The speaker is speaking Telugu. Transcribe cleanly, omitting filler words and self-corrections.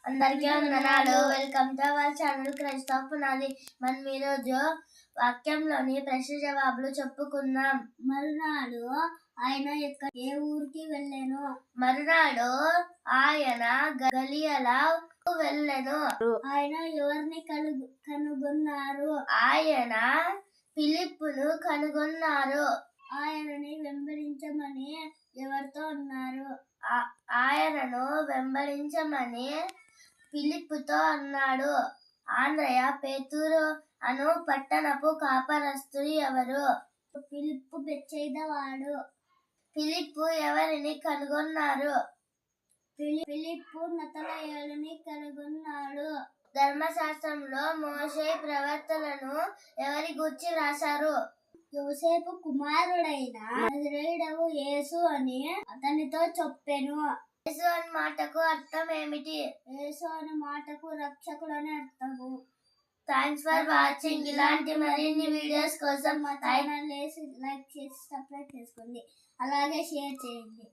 అందరికీ వందనాలు. వెల్కమ్ టు అవర్ ఛానల్ క్రైస్తవ పునాది. మనం ఈరోజు వాక్యంలోని ప్రశ్న జవాబులు చెప్పుకుందాం. మరునాడు ఆయన ఏ ఊరికి వెళ్ళాను? మరునాడు ఆయన గలిలయకు వెళ్ళెను. ఆయన ఎవరిని కనుగొన్నారు? ఆయన ఫిలిప్పును కనుగొన్నారు. ఆయనని వెంబడించమని ఎవరితో అన్నారు? ఆయనను వెంబడించమని ఫిలిప్పుతో అన్నాడు. ఆంద్రయ, పేతురు అను పట్టణపు కాపరస్తులు ఎవరు? ఫిలిప్పు బెత్సయిదావాడు. ఫిలిప్పు ఎవరిని కనుగొన్నారు? ఫిలిప్పు నతనయేలుని కనుగొన్నాడు. ధర్మశాస్త్రంలో మోషే ప్రవక్తలను ఎవరి గూర్చి రాశారు? యోసేపు కుమారుడైన నజరేయుడగు యేసు అని అతనితో చెప్పెను. యేసు అనే మాటకు అర్థం ఏమిటి? యేసు అనే మాటకు రక్షకుడు అని అర్థము. Thanks for watching. ఇలాంటి మరిన్ని వీడియోస్ కోసం మా ఛానల్ లైక్ చేసి సబ్స్క్రైబ్ చేసుకోండి, అలాగే షేర్ చేయండి.